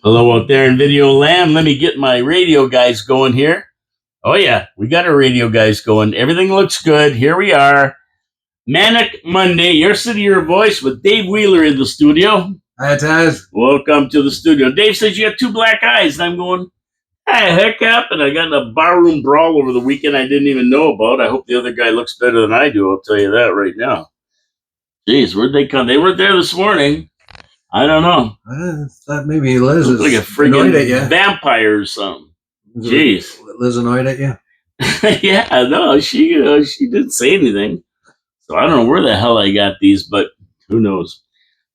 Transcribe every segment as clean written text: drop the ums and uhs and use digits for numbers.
Hello out there in video land. Let me get my radio guys going here. Oh, yeah, we got our radio guys going. Everything looks good. Here we are. Manic Monday, your city, your voice with Dave Wheeler in the studio. Hi, Taz. Welcome to the studio. Dave says you got two black eyes, and I'm going, hey, heck happened. I got in a barroom brawl over the weekend I didn't even know about. I hope the other guy looks better than I do. I'll tell you that right now. Jeez, where'd they come? They weren't there this morning. I don't know. I thought maybe Liz is like a friggin' vampire or something. Jeez. Liz annoyed at you? Yeah, no, she didn't say anything. So I don't know where the hell I got these, but who knows?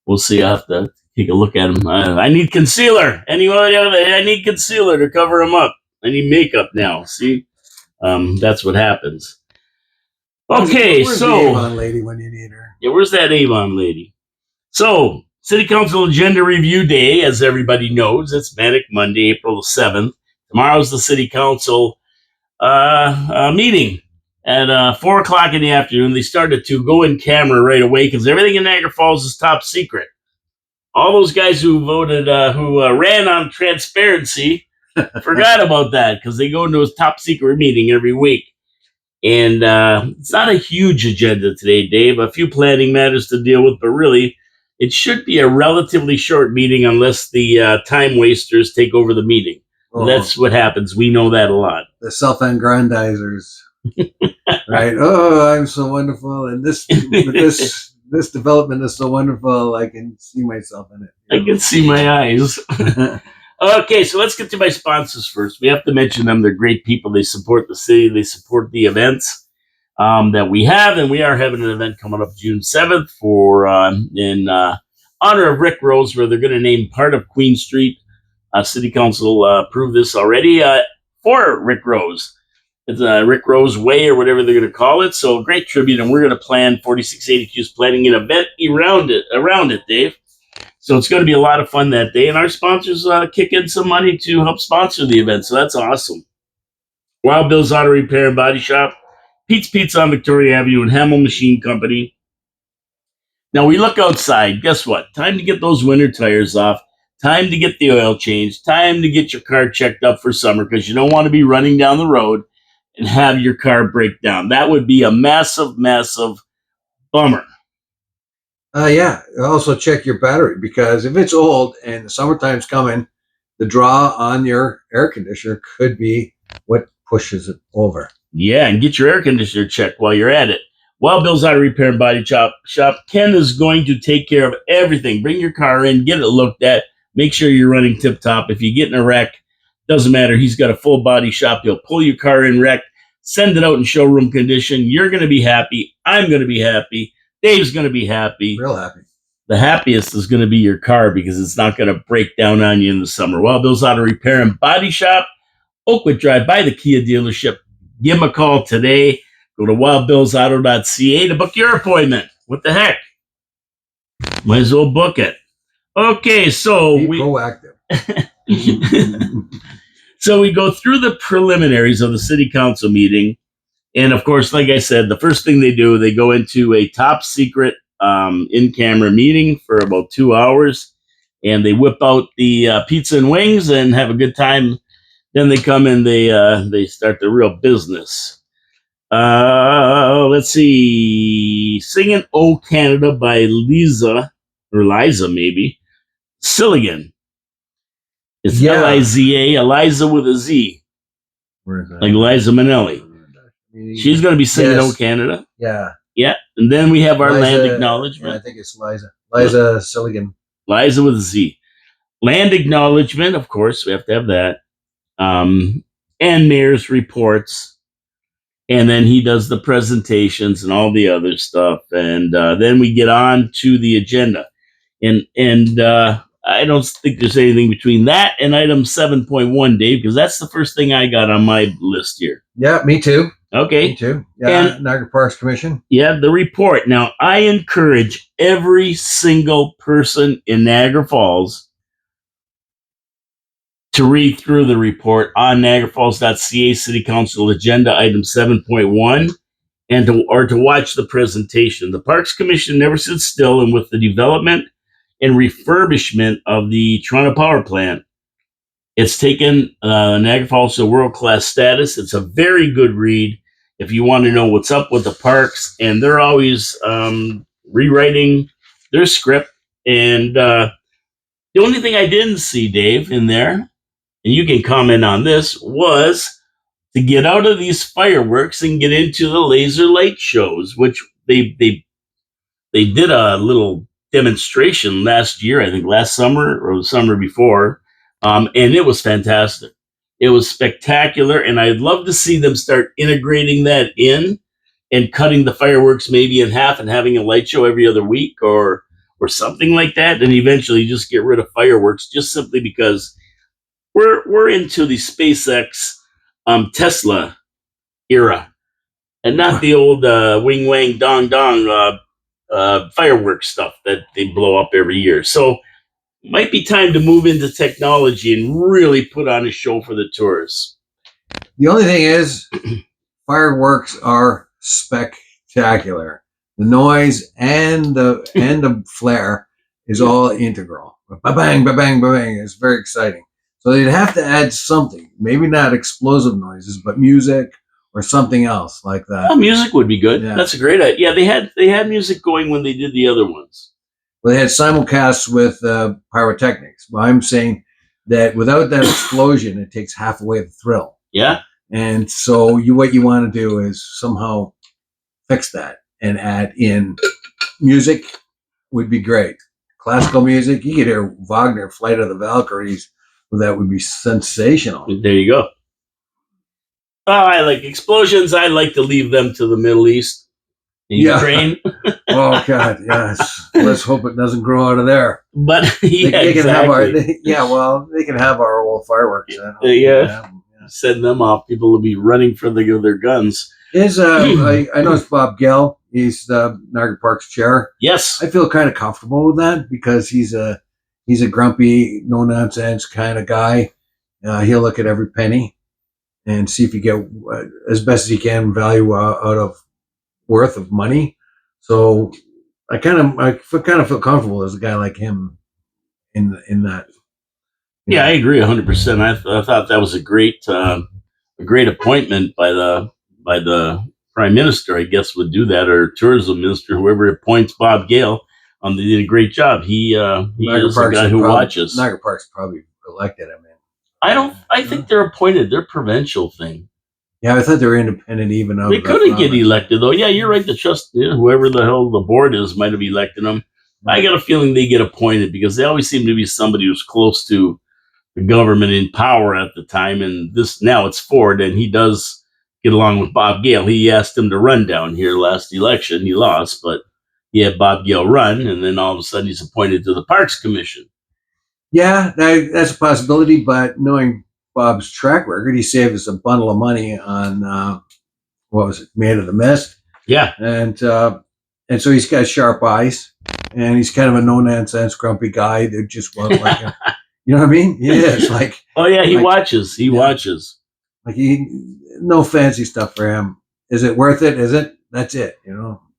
We'll see. I'll have to take a look at them. I need concealer. Anybody out there? I need concealer to cover them up. I need makeup now. See? That's what happens. Okay, where's so... the Avon lady when you need her? Yeah, where's that Avon lady? So, City Council Agenda Review Day, as everybody knows. It's Manic Monday, April the 7th. Tomorrow's the City Council meeting at 4 o'clock in the afternoon. They started to go in camera right away because everything in Niagara Falls is top secret. All those guys who voted, who ran on transparency, forgot about that because they go into a top secret meeting every week. And it's not a huge agenda today, Dave. A few planning matters to deal with, but really, it should be a relatively short meeting unless the time wasters take over the meeting. Oh. That's what happens. We know that a lot. The self-aggrandizers. Right? Oh, I'm so wonderful. And this development is so wonderful. I can see myself in it. I can see my eyes. Okay, so let's get to my sponsors first. We have to mention them. They're great people. They support the city. They support the events that we have. And we are having an event coming up June 7th for in honor of Rick Rose, where they're going to name part of Queen Street. City Council approved this already for Rick Rose. It's Rick Rose Way or whatever they're going to call it. So great tribute. And we're going to plan 4682's planning an event around it, Dave. So it's going to be a lot of fun that day. And our sponsors kick in some money to help sponsor the event. So that's awesome. Wild Bill's Auto Repair and Body Shop, Pete's Pizza on Victoria Avenue, and Hamel Machine Company. Now we look outside. Guess what? Time to get those winter tires off. Time to get the oil changed. Time to get your car checked up for summer because you don't want to be running down the road and have your car break down. That would be a massive, massive bummer. Yeah. Also check your battery because if it's old and the summertime's coming, the draw on your air conditioner could be what pushes it over. Yeah, and get your air conditioner checked while you're at it. Wild Bill's Auto Repair and Body Shop. Ken is going to take care of everything. Bring your car in, get it looked at, make sure you're running tip-top. If you get in a wreck, doesn't matter. He's got a full body shop. He'll pull your car in wrecked, send it out in showroom condition. You're going to be happy. I'm going to be happy. Dave's going to be happy. Real happy. The happiest is going to be your car because it's not going to break down on you in the summer. Wild Bill's Auto Repair and Body Shop, Oakwood Drive by the Kia dealership. Give them a call today. Go to wildbillsauto.ca to book your appointment. What the heck? Might as well book it. Okay, so be proactive. So we go through the preliminaries of the city council meeting. And of course, like I said, the first thing they do, they go into a top secret in-camera meeting for about 2 hours. And they whip out the pizza and wings and have a good time. Then they come and they start the real business. Let's see. Singing "O Canada" by Liza maybe. Silligan. It's Liza, Eliza with a Z. Where is that? Like Liza Minnelli. She's going to be singing "O Canada." Yeah. Yeah. And then we have our land acknowledgement. Yeah, I think it's Liza. Liza Silligan. Liza with a Z. Land acknowledgement, of course. We have to have that. And mayor's reports. And then he does the presentations and all the other stuff. And then we get on to the agenda. And I don't think there's anything between that and item 7.1, Dave, because that's the first thing I got on my list here. Yeah, me too. Okay. Me too. Yeah, Niagara Parks Commission. Yeah, the report. Now, I encourage every single person in Niagara Falls to read through the report on niagarafalls.ca City Council Agenda Item 7.1 and to watch the presentation. The Parks Commission never sits still, and with the development and refurbishment of the Toronto Power Plant. It's taken Niagara Falls to world-class status. It's a very good read if you want to know what's up with the parks, and they're always rewriting their script. And the only thing I didn't see, Dave, in there, and you can comment on this, was to get out of these fireworks and get into the laser light shows, which they did a little demonstration last year, I think last summer or the summer before, and it was fantastic. It was spectacular, and I'd love to see them start integrating that in and cutting the fireworks maybe in half and having a light show every other week or something like that, and eventually just get rid of fireworks just simply because we're into the SpaceX Tesla era and not the old wing wang dong dong fireworks stuff that they blow up every year. So might be time to move into technology and really put on a show for the tourists. The only thing is, fireworks are spectacular. The noise and the flare is all integral. Ba-bang, ba-bang, ba-bang. It's very exciting. So they'd have to add something, maybe not explosive noises, but music or something else like that. Oh, music would be good. Yeah. That's a great idea. Yeah, they had music going when they did the other ones. Well, they had simulcasts with pyrotechnics. Well, I'm saying that without that explosion, it takes half away the thrill. Yeah. And so what you want to do is somehow fix that and add in music would be great. Classical music, you could hear Wagner, Flight of the Valkyries. Well, that would be sensational. There you go. Oh, I like explosions. I like to leave them to the Middle East. Ukraine. Oh God, yes. Let's hope it doesn't grow out of there. But yeah, they can have our. exactly. They can have our old fireworks. Yeah. Send them off. People will be running for their guns. I know it's Bob Gell. He's the Niagara Parks chair. Yes. I feel kind of comfortable with that because he's a grumpy, no nonsense kind of guy. He'll look at every penny and see if he get as best as he can value out of worth of money. So I kind of feel comfortable as a guy like him in that. Yeah, I agree 100%. I thought that was a great appointment by the prime minister. I guess would do that, or tourism minister, whoever appoints Bob Gale. They did a great job. He is a guy who watches. Niagara Parks probably elected him. I think they're appointed. They're provincial thing. Yeah, I thought they were independent even of. They couldn't get elected though. Yeah, you're right. The trust, whoever the hell the board is, might have elected them. I got a feeling they get appointed because they always seem to be somebody who's close to the government in power at the time. And now it's Ford, and he does get along with Bob Gale. He asked him to run down here last election. He lost, but he had Bob Gale run, and then all of a sudden he's appointed to the Parks Commission. Yeah, that's a possibility. But knowing Bob's track record, he saved us a bundle of money on what was it, Made of the Mist. Yeah, and so he's got sharp eyes, and he's kind of a no nonsense, grumpy guy that just won't like him. You know what I mean? He is like. Oh yeah, he watches. He watches. Like no fancy stuff for him. Is it worth it? Is it? That's it.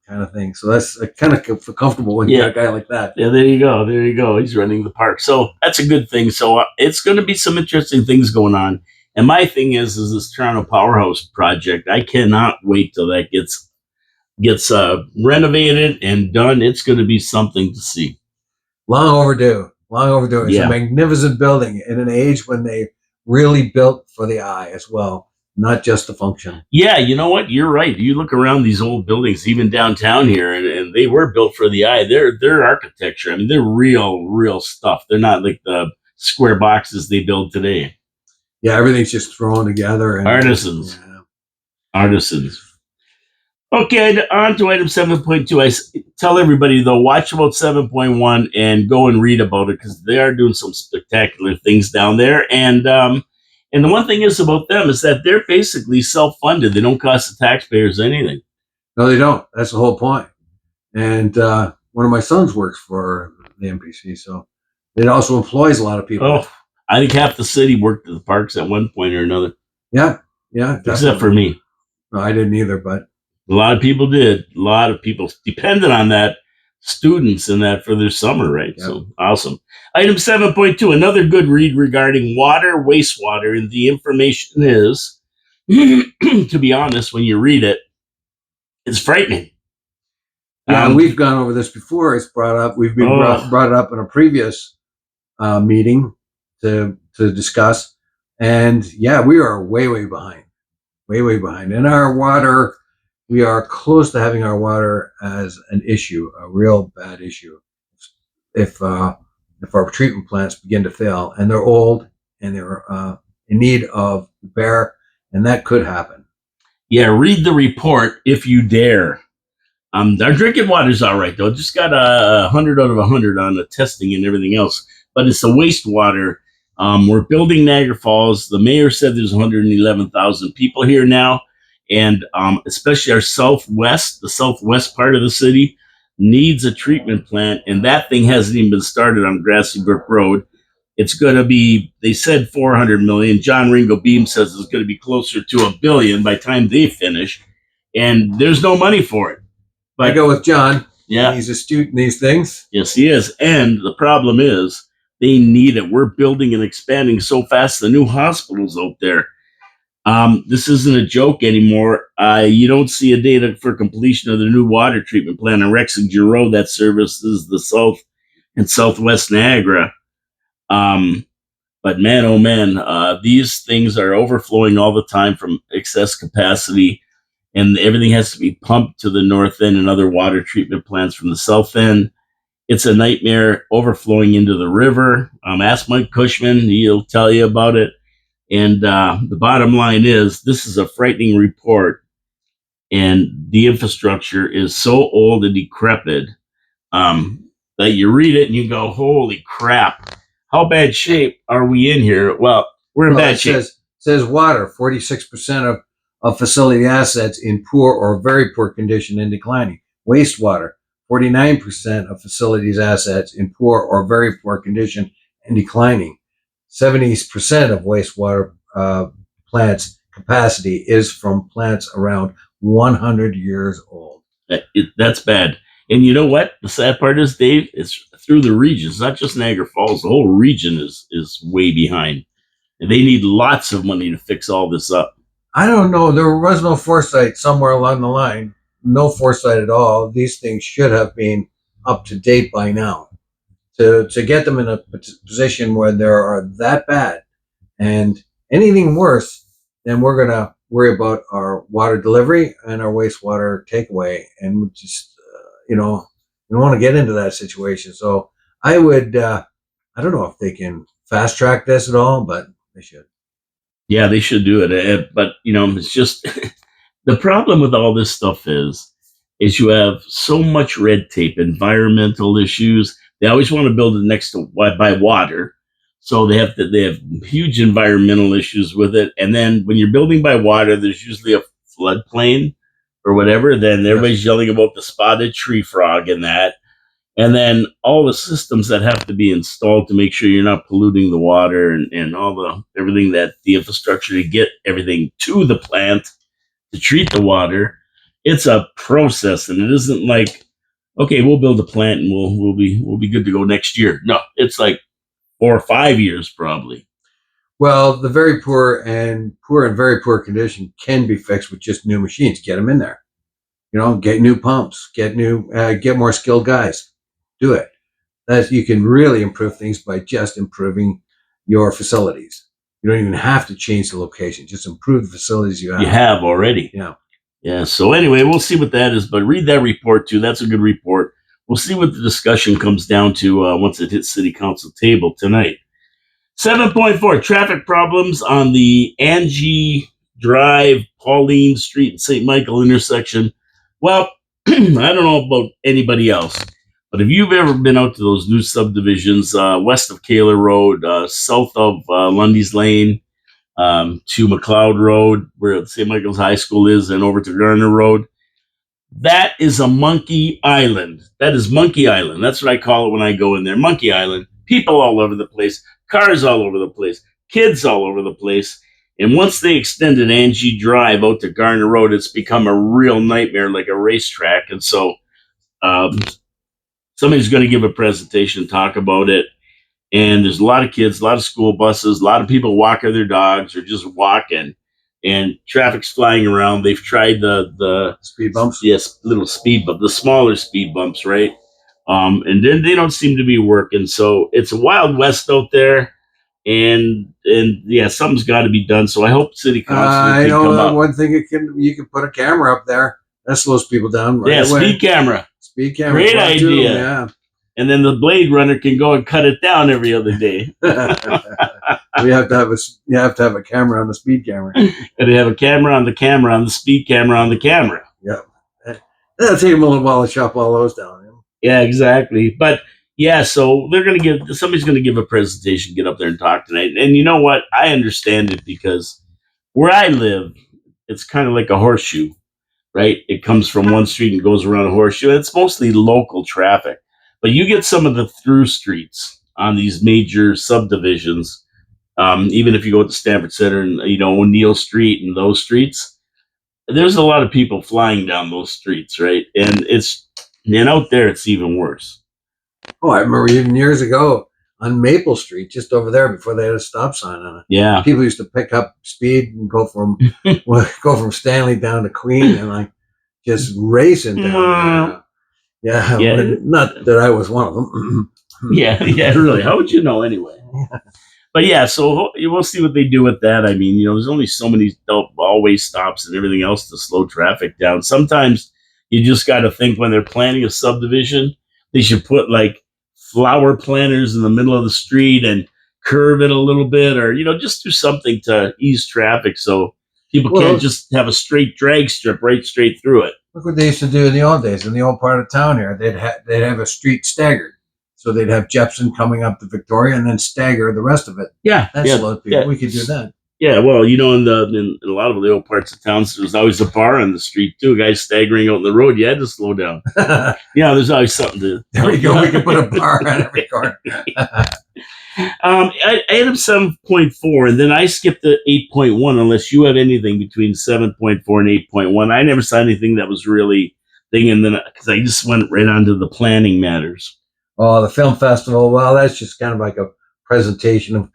Kind of thing. So that's I kind of feel comfortable when you got a guy like that. Yeah, there you go. He's running the park. So that's a good thing. So it's going to be some interesting things going on. And my thing is this Toronto Powerhouse project. I cannot wait till that gets renovated and done. It's going to be something to see. Long overdue. It's a magnificent building in an age when they really built for the eye as well. Not just the function. Yeah, you know what? You're right. You look around these old buildings, even downtown here, and they were built for the eye. They're architecture. I mean, they're real stuff. They're not like the square boxes they build today. Yeah, everything's just thrown together. And Artisans. Okay, on to item 7.2. I tell everybody, though, watch about 7.1 and go and read about it because they are doing some spectacular things down there. And the one thing is about them is that they're basically self-funded. They don't cost the taxpayers anything. No, they don't. That's the whole point. And one of my sons works for the MPC, so it also employs a lot of people. Oh, I think half the city worked at the parks at one point or another. Yeah, definitely. Except for me. No, I didn't either, but a lot of people did. A lot of people depended on that students in that for their summer, right? Yep. So awesome. Item 7.2, another good read regarding water, wastewater, and the information is, to be honest, when you read it, it's frightening. Yeah, we've gone over this before. It's brought up. We've been brought it up in a previous meeting to discuss, and yeah, we are way behind, way behind. And our water, we are close to having our water as an issue, a real bad issue. If our treatment plants begin to fail, and they're old and they're in need of repair, and that could happen. Yeah, read the report if you dare. Our drinking water's all right, though. It just got 100 out of 100 on the testing and everything else. But it's the wastewater. We're building Niagara Falls. The mayor said there's 111,000 people here now. And especially our the southwest part of the city, needs a treatment plant. And that thing hasn't even been started on Grassy Brook Road. It's going to be, they said 400 million. John Ringo Beam says it's going to be closer to $1 billion by the time they finish. And there's no money for it. I go with John. Yeah. He's astute in these things. Yes, he is. And the problem is they need it. We're building and expanding so fast. The new hospitals out there. This isn't a joke anymore. You don't see a date for completion of the new water treatment plant in Rexington Road that services the South and Southwest Niagara. But man, oh man, these things are overflowing all the time from excess capacity. And everything has to be pumped to the north end and other water treatment plants from the south end. It's a nightmare overflowing into the river. Ask Mike Cushman, he'll tell you about it. And the bottom line is, this is a frightening report. And the infrastructure is so old and decrepit that you read it and you go, holy crap, how bad shape are we in here? Well, we're in bad shape. Says water, 46% of facility assets in poor or very poor condition and declining. Wastewater, 49% of facilities assets in poor or very poor condition and declining. 70% of wastewater plants capacity is from plants around 100 years old. That's bad. And you know what? The sad part is, Dave, it's through the region. It's not just Niagara Falls. The whole region is way behind. And they need lots of money to fix all this up. I don't know. There was no foresight somewhere along the line. No foresight at all. These things should have been up to date by now. To get them in a position where they are that bad and anything worse, then we're going to worry about our water delivery and our wastewater takeaway. And we just, we don't want to get into that situation. So I would, I don't know if they can fast track this at all, but they should. Yeah, they should do it. But, it's just the problem with all this stuff is you have so much red tape, environmental issues. They always want to build it next to by water. So they have huge environmental issues with it. And then when you're building by water, there's usually a floodplain or whatever. Then everybody's yelling about the spotted tree frog and that. And then all the systems that have to be installed to make sure you're not polluting the water and all everything that the infrastructure to get everything to the plant to treat the water. It's a process, and it isn't like, okay, we'll build a plant and we'll be good to go next year. No, it's like 4 or 5 years probably. Well, the very poor and very poor condition can be fixed with just new machines. Get them in there. Get new pumps. Get more skilled guys. Do it. You can really improve things by just improving your facilities. You don't even have to change the location. Just improve the facilities you have. You have already. Yeah. Yeah. So anyway, we'll see what that is. But read that report too. That's a good report. We'll see what the discussion comes down to once it hits City Council table tonight. 7.4, traffic problems on the Angie Drive, Pauline Street, and St. Michael intersection. Well, I don't know about anybody else, but if you've ever been out to those new subdivisions west of Kaler Road, south of Lundy's Lane, to McLeod Road, where St. Michael's High School is, and over to Garner Road, that is a monkey island. That is Monkey Island. That's what I call it when I go in there. Monkey Island. People all over the place. Cars all over the place. Kids all over the place. And once they extended Angie Drive out to Garner Road, it's become a real nightmare, like a racetrack. And so somebody's going to give a presentation, talk about it. And there's a lot of kids, a lot of school buses, a lot of people walking their dogs or just walking, and traffic's flying around. They've tried the Speed bumps. yes, little speed bump, the smaller speed bumps, right? And then they don't seem to be working. So it's a wild west out there, and yeah, something's got to be done. So I hope city council I can come know up. one thing you can put a camera up there. That slows people down right Yeah, away. speed camera, Speed camera. Great one, too, idea. Yeah. and then the Blade Runner can go and cut it down every other day. You have to have a camera on the speed camera. And they have a camera on the speed camera on the camera. Yeah. That'll take them a little while to chop all those down. Yeah, exactly. But yeah, so somebody's gonna give a presentation, get up there and talk tonight. And you know what? I understand it because where I live, it's kind of like a horseshoe, right? It comes from one street and goes around a horseshoe. It's mostly local traffic. But you get some of the through streets on these major subdivisions. Even if you go to Stanford Center and O'Neill Street and those streets, there's a lot of people flying down those streets, right? And out there it's even worse. Oh, I remember even years ago on Maple Street, just over there before they had a stop sign on it. Yeah, People used to pick up speed and go from Stanley down to Queen and like just racing down there. Yeah, Yeah. but not that I was one of them. yeah, really. How would you know anyway? But yeah, so we'll see what they do with that. I mean, there's only so many always stops and everything else to slow traffic down. Sometimes you just got to think when they're planning a subdivision, they should put like flower planters in the middle of the street and curve it a little bit, or just do something to ease traffic so people can't just have a straight drag strip right straight through it. Look what they used to do in the old days. In the old part of town here, they'd have a street staggered. So they'd have Jepson coming up to Victoria and then stagger the rest of it. Yeah, That slowed people. We could do that. Yeah, well, in a lot of the old parts of towns, there's always a bar on the street too. Guys staggering out in the road, you had to slow down. There's always something to. There we go. We can put a bar on every corner. Item 7.4, and then I skipped to 8.1 unless you have anything between 7.4 and 8.1. I never saw anything that was really thing, and then because I just went right on to the planning matters. Oh, the film festival. Well, that's just kind of like a presentation of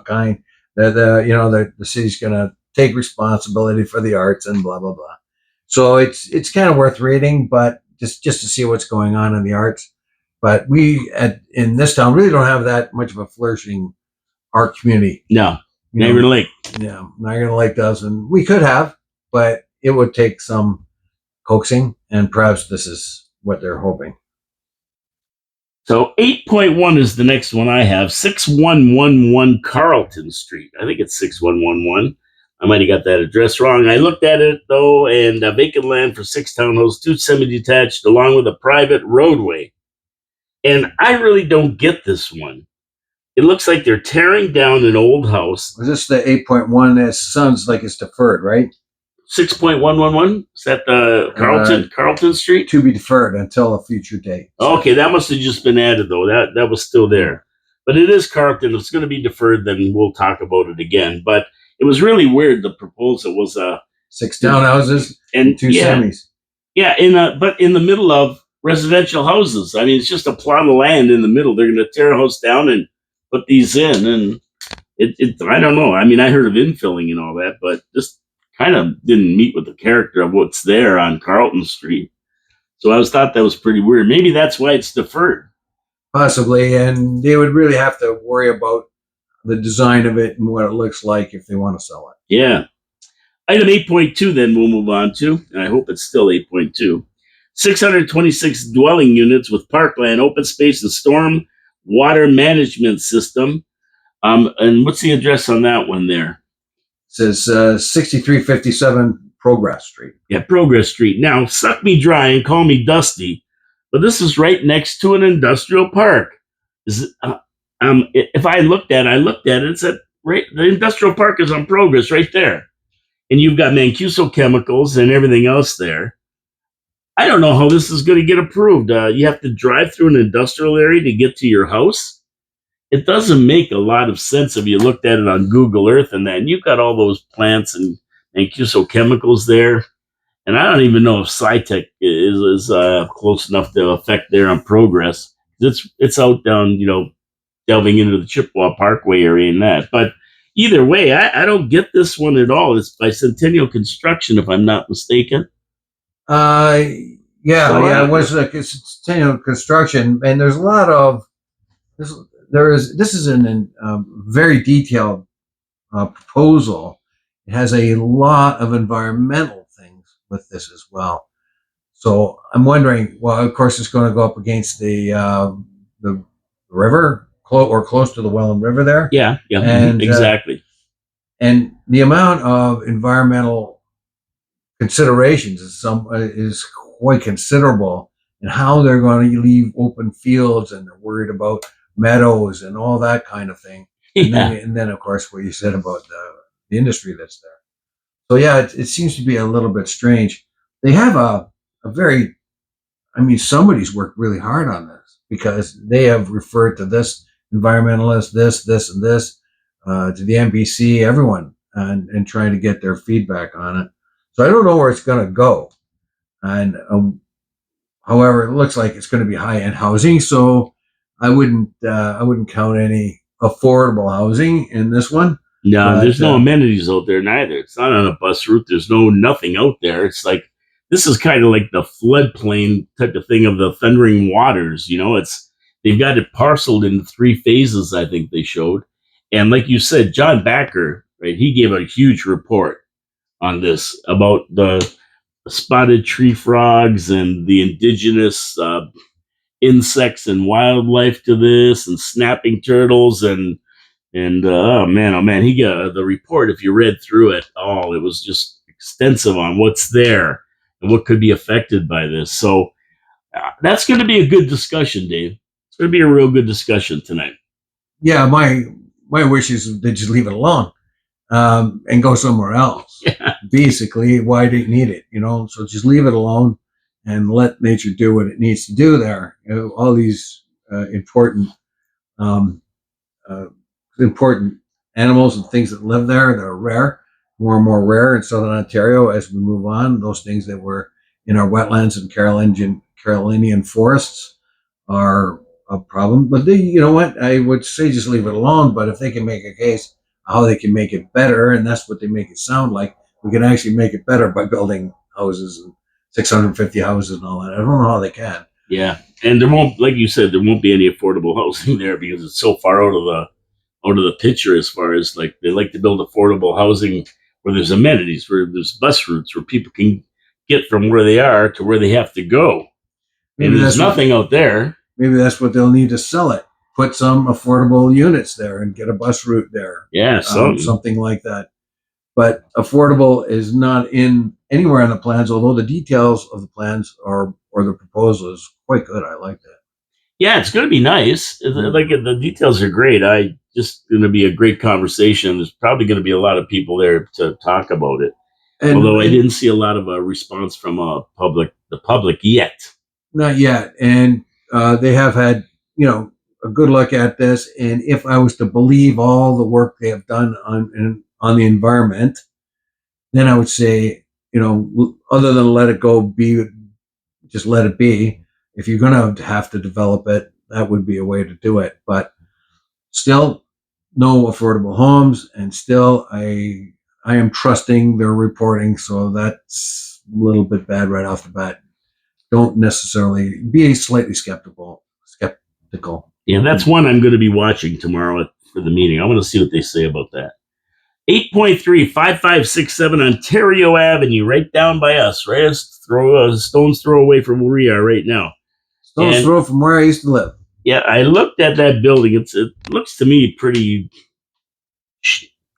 kind that the city's going to take responsibility for the arts and blah blah blah. So it's kind of worth reading, but just to see what's going on in the arts. But we in this town really don't have that much of a flourishing art community. No, Niagara Lake. Yeah, Niagara Lake does, and we could have, but it would take some coaxing, and perhaps this is what they're hoping. So 8.1 is the next one I have. 6111 Carlton Street. I think it's 6111. I might have got that address wrong. I looked at it, though, and vacant land for 6 townhomes, 2 semi-detached, along with a private roadway. And I really don't get this one. It looks like they're tearing down an old house. Is this the 8.1? That sounds like it's deferred, right? 6.111? Is that the Carlton Street? To be deferred until a future date. Okay, that must have just been added, though. That was still there. But it is Carlton. If it's going to be deferred, then we'll talk about it again. But it was really weird. The proposal was 6 townhouses and 2 semis. Yeah, but in the middle of residential houses. I mean, it's just a plot of land in the middle. They're going to tear a house down and put these in, and I don't know. I mean, I heard of infilling and all that, but this kind of didn't meet with the character of what's there on Carlton Street. So I thought that was pretty weird. Maybe that's why it's deferred. Possibly, and they would really have to worry about the design of it and what it looks like if they want to sell it. Yeah. Item 8.2 then we'll move on to, and I hope it's still 8.2. 626 dwelling units with parkland, open space, and storm water management system. And what's the address on that one there? It says 6357 Progress Street. Yeah, Progress Street. Now, suck me dry and call me Dusty, but this is right next to an industrial park. If I looked at it, it said right, the industrial park is on Progress right there. And you've got Mancuso Chemicals and everything else there. I don't know how this is going to get approved. You have to drive through an industrial area to get to your house. It doesn't make a lot of sense if you looked at it on Google Earth and that. And you've got all those plants and Mancuso Chemicals there. And I don't even know if SciTech is close enough to affect there on Progress. It's out down, delving into the Chippewa Parkway area and that. But either way, I don't get this one at all. It's by Centennial Construction, if I'm not mistaken. Uh, yeah, So, yeah, it was a continual construction, and there's a lot of this. This is an very detailed proposal. It has a lot of environmental things with this as well. So I'm wondering. Well, of course, it's going to go up against the river, or close to the Welland River there, yeah, and exactly. and the amount of environmental considerations is quite considerable, and how they're going to leave open fields, and they're worried about meadows and all that kind of thing. Yeah. And then of course what you said about the industry that's there. So yeah, it seems to be a little bit strange. They have a very, I mean, somebody's worked really hard on this, because they have referred to this environmentalist, this, and this, to the NBC, everyone, and trying to get their feedback on it. So I don't know where it's going to go. And however, it looks like it's going to be high end housing. So I wouldn't count any affordable housing in this one. No, But, there's no amenities out there neither. It's not on a bus route. There's nothing out there. It's like this is kind of like the floodplain type of thing of the Thundering Waters. They've got it parceled into 3 phases. I think they showed, and like you said, John Backer, right? He gave a huge report on this about the spotted tree frogs and the indigenous insects and wildlife to this, and snapping turtles, and oh man, he got the report. If you read through it all, it was just extensive on what's there and what could be affected by this. So that's going to be a good discussion, Dave. It's going to be a real good discussion tonight. yeah, my wish is they just leave it alone, and go somewhere else. Yeah. Basically, why do you need it? So just leave it alone and let nature do what it needs to do there. All these um, uh, important animals and things that live there that are rare, more and more rare in southern Ontario as we move on. Those things that were in our wetlands and Carolinian forests are a problem. But you know what? I would say just leave it alone. But if they can make a case how they can make it better, and that's what they make it sound like, we can actually make it better by building houses and 650 houses and all that. I don't know how they can. Yeah, and there won't, like you said, there won't be any affordable housing there because it's so far out of the picture, as far as like they like to build affordable housing where there's amenities, where there's bus routes, where people can get from where they are to where they have to go. Maybe And there's nothing out there. Maybe that's what they'll need to sell it. Put some affordable units there and get a bus route there. Yeah, something like that. But affordable is not in anywhere on the plans, although the details of the plans or the proposal is quite good. I like that. Yeah, it's going to be nice. Like the details are great. I just going to be a great conversation. There's probably going to be a lot of people there to talk about it. Although I didn't see a lot of a response from the public yet. Not yet, and they have had a good look at this. And if I was to believe all the work they have done on the environment, then I would say, other than let it go be, just let it be. If you're going to have to develop it, that would be a way to do it. But still, no affordable homes, and still I am trusting their reporting, so that's a little bit bad right off the bat. Don't necessarily be slightly skeptical. Yeah, that's one I'm going to be watching tomorrow for the meeting. I want to see what they say about that. 8.3, 5567 Ontario Avenue, right down by us, right? A stone's throw away from where we are right now. Stone's throw from where I used to live. Yeah, I looked at that building. It looks to me pretty,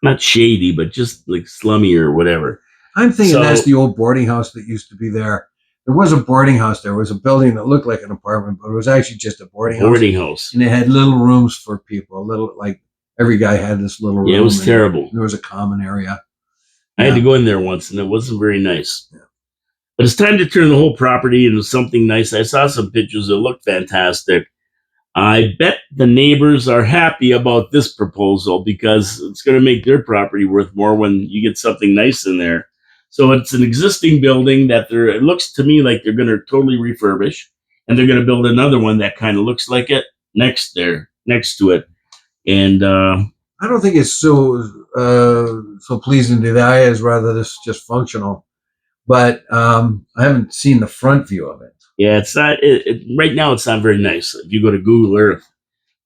not shady, but just like slummy or whatever. I'm thinking that's the old boarding house that used to be there. There was a boarding house. There was a building that looked like an apartment, but it was actually just a boarding house. And it had little rooms for people. Like every guy had this little room. Yeah, it was terrible. There was a common area. I had to go in there once, and it wasn't very nice. Yeah. But it's time to turn the whole property into something nice. I saw some pictures that look fantastic. I bet the neighbors are happy about this proposal because it's going to make their property worth more when you get something nice in there. So it's an existing building that it looks to me like they're going to totally refurbish, and they're going to build another one that kind of looks like it next to it. And I don't think it's so pleasing to the eye as rather this just functional. But I haven't seen the front view of it. yeah, it's not right now. It's not very nice. If you go to Google Earth,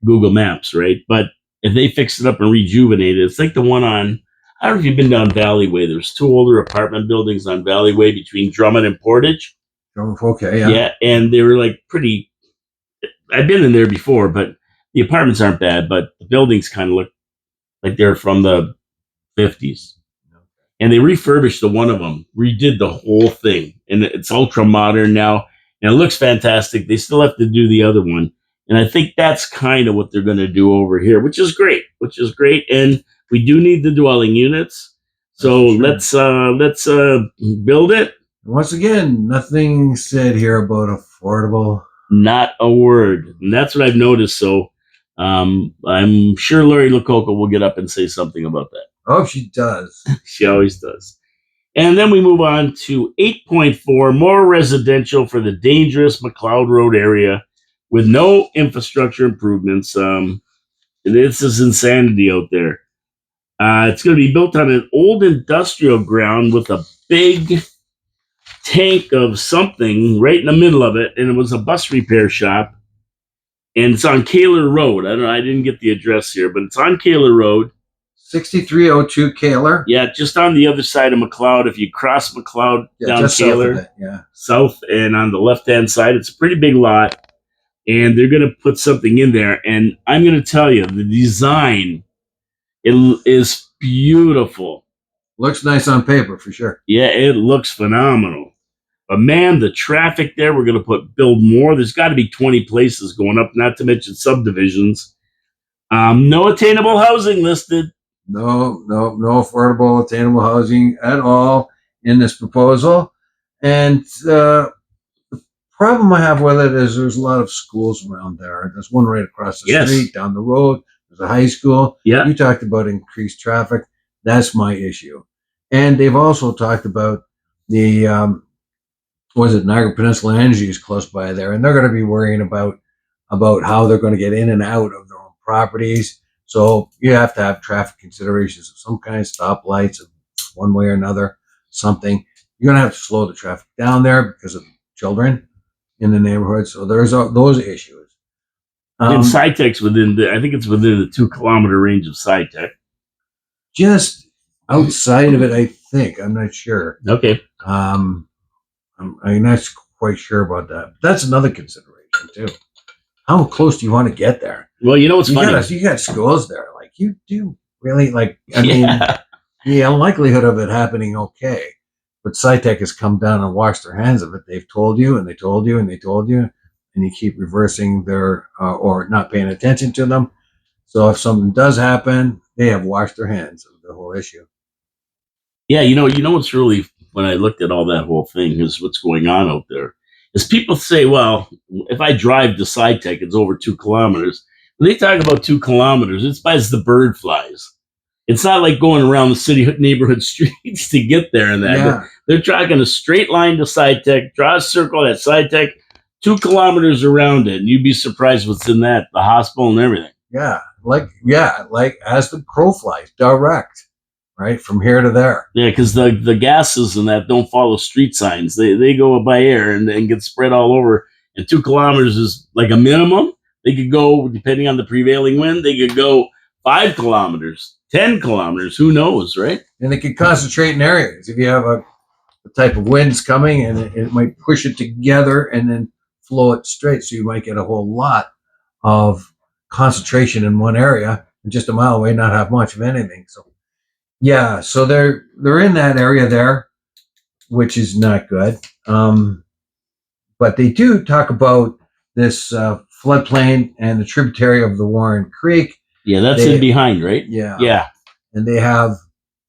Google Maps, right? But if they fix it up and rejuvenate it, it's like the one on. I don't know if you've been down Valley Way. There's two older apartment buildings on Valley Way between Drummond and Portage. Oh, okay, yeah. Yeah, and they were like pretty. I've been in there before, but the apartments aren't bad, but the buildings kind of look like they're from the 50s. And they refurbished the one of them, redid the whole thing, and it's ultra modern now, and it looks fantastic. They still have to do the other one, and I think that's kind of what they're going to do over here, which is great. And we do need the dwelling units, so let's build it. Once again, nothing said here about affordable. Not a word, and that's what I've noticed. So I'm sure Lori Lococo will get up and say something about that. Oh, she does. She always does. And then we move on to 8.4, more residential for the dangerous McLeod Road area with no infrastructure improvements. This is insanity out there. It's going to be built on an old industrial ground with a big tank of something right in the middle of it, and it was a bus repair shop. And it's on Kaler Road. I didn't get the address here, but it's on Kaler Road. 6302 Kaler. Yeah, just on the other side of McLeod. If you cross McLeod down Kaler, south, and on the left-hand side, it's a pretty big lot. And they're going to put something in there. And I'm going to tell you, the design is beautiful. Looks nice on paper, for sure. Yeah, it looks phenomenal. But man, the traffic there, we're going to build more. There's got to be 20 places going up, not to mention subdivisions. No attainable housing listed. No affordable attainable housing at all in this proposal. And the problem I have with it is there's a lot of schools around there. There's one right across the street, down the road. There's a high school. Yeah. You talked about increased traffic. That's my issue. And they've also talked about the, Niagara Peninsula Energy is close by there. And they're going to be worrying about how they're going to get in and out of their own properties. So you have to have traffic considerations of some kind, stoplights of one way or another, something. You're going to have to slow the traffic down there because of children in the neighborhood. So there's those issues. And SciTech's I think it's within the 2 kilometer range of SciTech. Just outside of it, I think. I'm not sure. Okay. I'm not quite sure about that. But that's another consideration too. How close do you want to get there? Well, you know what's funny? You got schools there. Like, you do really, like, I mean, the unlikelihood of it happening, okay. But SciTech has come down and washed their hands of it. They've told you, and they told you, and they told you, and you keep reversing their, or not paying attention to them. So if something does happen, they have washed their hands of the whole issue. Yeah, you know what's really, when I looked at all that whole thing, is what's going on out there. Is people say, well, if I drive to SciTech, it's over 2 kilometers. When they talk about 2 kilometers, it's as the bird flies. It's not like going around the city neighborhood streets to get there and that. Yeah. They're tracking a straight line to SciTech, draw a circle at SciTech, 2 kilometers around it, and you'd be surprised what's in that, the hospital and everything. Yeah, like as the crow flies, direct. Right, from here to there. Yeah, because the gases and that don't follow street signs. They go by air and get spread all over. And 2 kilometers is like a minimum. They could go, depending on the prevailing wind, they could go 5 kilometers, 10 kilometers. Who knows, right? And they could concentrate in areas. If you have a type of winds coming, and it might push it together and then flow it straight. So you might get a whole lot of concentration in one area, and just a mile away, not have much of anything. So. Yeah, so they're in that area there, which is not good. But they do talk about this floodplain and the tributary of the Warren Creek. Yeah, that's in behind, right? Yeah. Yeah. And they have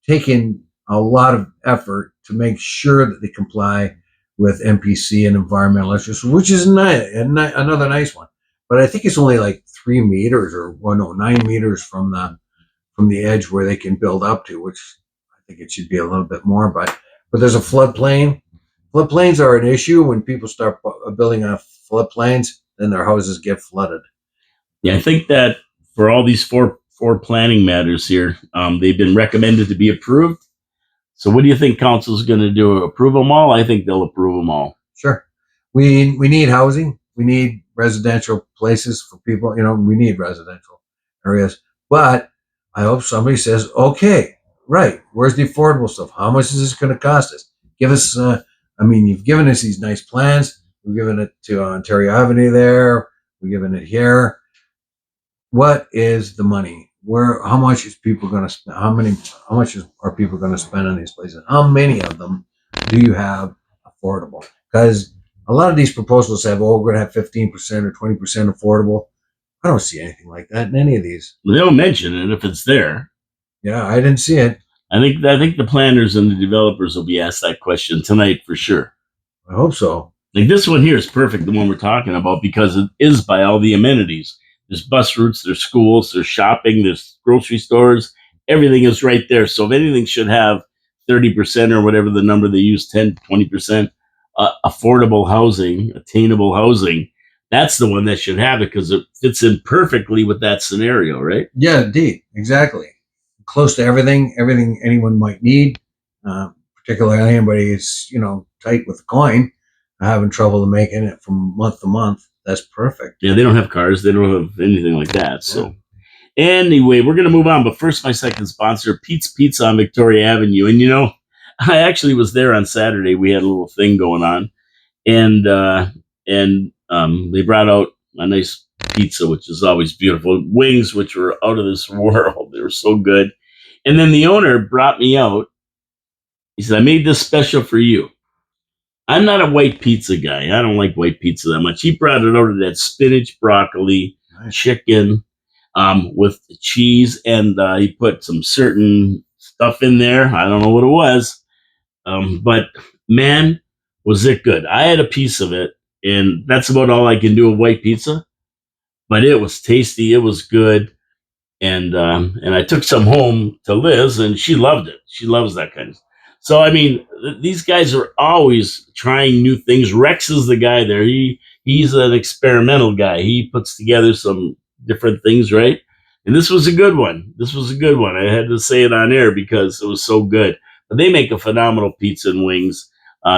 taken a lot of effort to make sure that they comply with MPC and environmental issues, which is another nice one. But I think it's only like 3 meters 9 meters from the edge where they can build up to, which I think it should be a little bit more, but but there's a floodplain. Floodplains are an issue when people start building on floodplains. Then their houses get flooded. Yeah, I think that for all these four planning matters here, they've been recommended to be approved. So what do you think council's going to do? Approve them all? I think they'll approve them all. Sure. We need housing. We need residential places for people. We need residential areas. But I hope somebody says, okay, right, where's the affordable stuff? How much is this going to cost us? Give us, you've given us these nice plans. We've given it to Ontario Avenue there. We've given it here. What is the money? How much is people going to spend? How much are people going to spend on these places? How many of them do you have affordable? Because a lot of these proposals have, we're going to have 15% or 20% affordable. I don't see anything like that in any of these. They don't mention it if it's there. Yeah, I didn't see it. I think the planners and the developers will be asked that question tonight for sure. I hope so. Like this one here is perfect, the one we're talking about, because it is by all the amenities. There's bus routes, there's schools, there's shopping, there's grocery stores. Everything is right there. So if anything should have 30% or whatever the number they use, 10, 20%, affordable housing, attainable housing, that's the one that should have it because it fits in perfectly with that scenario, right? Yeah, indeed. Exactly. Close to everything anyone might need, particularly anybody who's, tight with the coin, having trouble making it from month to month. That's perfect. Yeah, they don't have cars. They don't have anything like that. So anyway, we're going to move on. But first, my second sponsor, Pete's Pizza on Victoria Avenue. And, I actually was there on Saturday. We had a little thing going on. And they brought out a nice pizza, which is always beautiful. Wings, which were out of this world. They were so good. And then the owner brought me out. He said, I made this special for you. I'm not a white pizza guy. I don't like white pizza that much. He brought it out of that spinach, broccoli, chicken, with cheese, and he put some certain stuff in there. I don't know what it was, but man, was it good. I had a piece of it, and that's about all I can do with white pizza. But it was tasty. It was good, and I took some home to Liz, and she loved it. She loves that kind of stuff. So, these guys are always trying new things. Rex is the guy there. He's an experimental guy. He puts together some different things, right? And this was a good one. I had to say it on air because it was so good. But they make a phenomenal pizza and wings,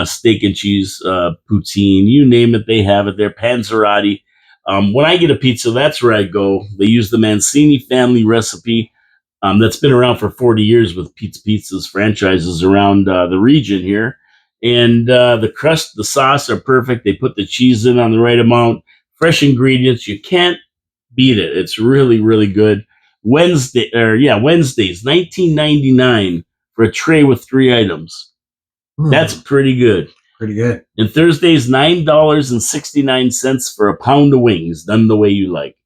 steak and cheese, poutine, you name it, they have it there. Panzerotti. When I get a pizza, that's where I go. They use the Mancini family recipe. That's been around for 40 years with Pete's Pizzas franchises around the region here. And the crust, the sauce are perfect. They put the cheese in on the right amount. Fresh ingredients. You can't beat it. It's really, really good. Wednesdays, $19.99 for a tray with 3 items. That's pretty good. Pretty good. And Thursdays, $9.69 for a pound of wings, done the way you like.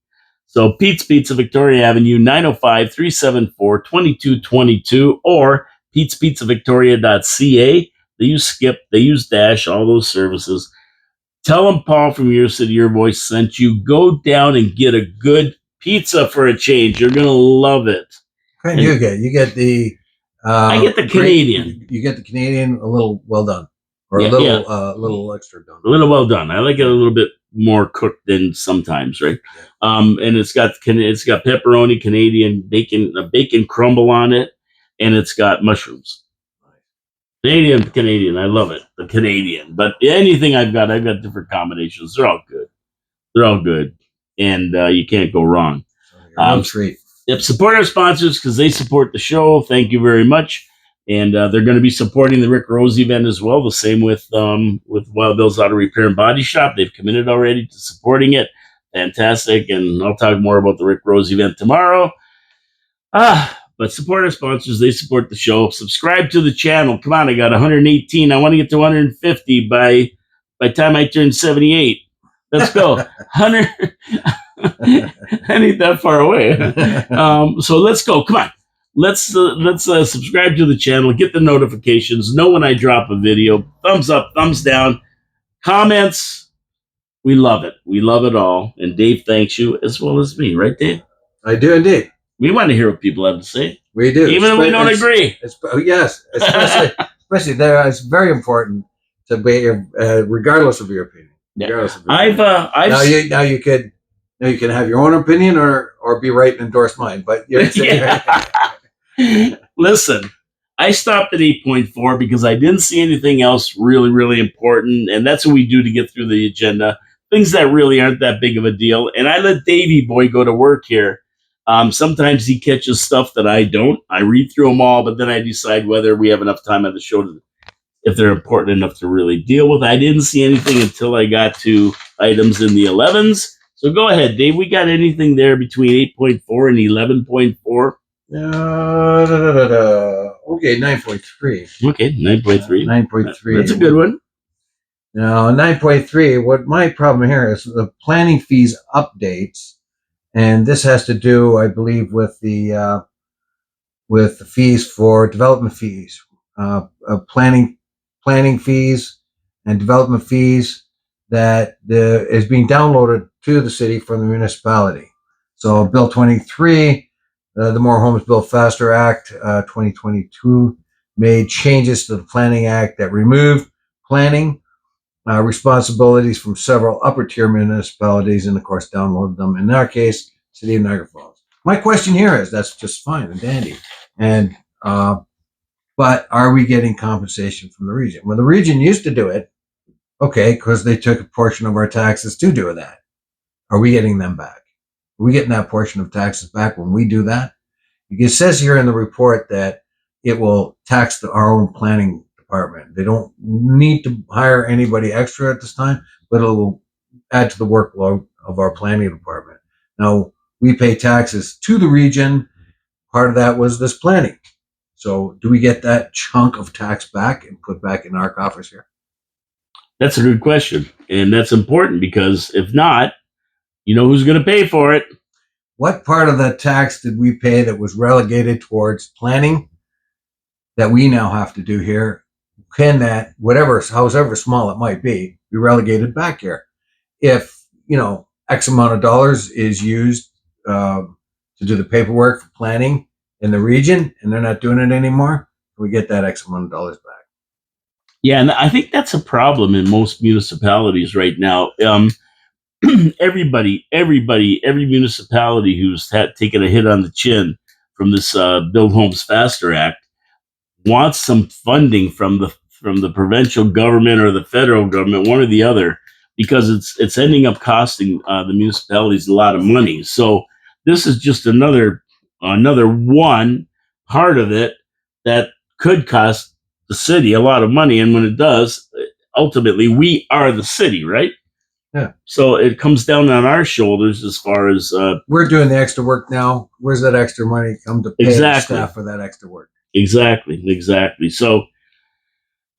So Pete's Pizza, Victoria Avenue, 905-374-2222, or Pete'sPizzaVictoria.ca. They use Skip, they use Dash, all those services. Tell them Paul from Your City, Your Voice sent you. Go down and get a good pizza for a change. You're going to love it. What kind do you get? You get the... I get the Canadian. You get the Canadian, a little well done. Or a little extra done. A little well done. I like it a little bit more cooked than sometimes, right? Yeah. And it's got pepperoni, Canadian bacon, a bacon crumble on it, and it's got mushrooms. Canadian. I love it. The Canadian. But anything I've got different combinations. They're all good. And you can't go wrong. Treat. Yep. Support our sponsors because they support the show. Thank you very much. And they're going to be supporting the Rick Rose event as well. The same with Wild Bill's Auto Repair and Body Shop. They've committed already to supporting it. Fantastic. And I'll talk more about the Rick Rose event tomorrow. But support our sponsors. They support the show. Subscribe to the channel. Come on, I got 118. I want to get to 150 by the time I turn 78. Let's go. 100. I ain't that far away. So let's go. Come on. Let's subscribe to the channel. Get the notifications. Know when I drop a video. Thumbs up, thumbs down. Comments. We love it. We love it all. And Dave thanks you as well as me. Right, Dave? I do indeed. We want to hear what people have to say. We do. Even if we don't agree. Yes. Especially especially there, it's very important to be, regardless of your opinion. Yeah. Regardless of your I've now you can have your own opinion or be right and endorse mine. But you're Yeah. Listen, I stopped at 8.4 because I didn't see anything else really, really important. And that's what we do to get through the agenda. Things that really aren't that big of a deal. And I let Davey Boy go to work here. Sometimes he catches stuff that I don't. I read through them all, but then I decide whether we have enough time on the show if they're important enough to really deal with. I didn't see anything until I got to items in the 11s. So go ahead, Dave. We got anything there between 8.4 and 11.4? Okay, 9.3. Okay, 9.3. 9.3. That's a good one. Now, 9.3, what my problem here is the planning fees updates. And this has to do, I believe, with the fees for development fees, planning fees and development fees that is being downloaded to the city from the municipality. So Bill 23, the More Homes Built Faster Act 2022 made changes to the Planning Act that removed planning responsibilities from several upper tier municipalities and of course downloaded them. In our case, City of Niagara Falls. My question here is that's just fine and dandy. And but are we getting compensation from the region? Well, the region used to do it, okay, because they took a portion of our taxes to do that. Are we getting them back? Are we getting that portion of taxes back when we do that? It says here in the report that it will tax our own planning department. They don't need to hire anybody extra at this time, but it will add to the workload of our planning department. Now, we pay taxes to the region. Part of that was this planning. So do we get that chunk of tax back and put back in our coffers here? That's a good question. And that's important because if not, you know who's going to pay for it. What part of the tax did we pay that was relegated towards planning that we now have to do here? Can that, however small it might be relegated back here? If, X amount of dollars is used to do the paperwork for planning in the region and they're not doing it anymore, we get that X amount of dollars back. Yeah, and I think that's a problem in most municipalities right now. Every municipality who's taken a hit on the chin from this Build Homes Faster Act wants some funding from the provincial government or the federal government, one or the other, because it's ending up costing the municipalities a lot of money. So this is just another one part of it that could cost the city a lot of money, and when it does, ultimately we are the city, right? Yeah. So it comes down on our shoulders as far as we're doing the extra work now. Where's that extra money come to pay the staff for that extra work? Exactly. So,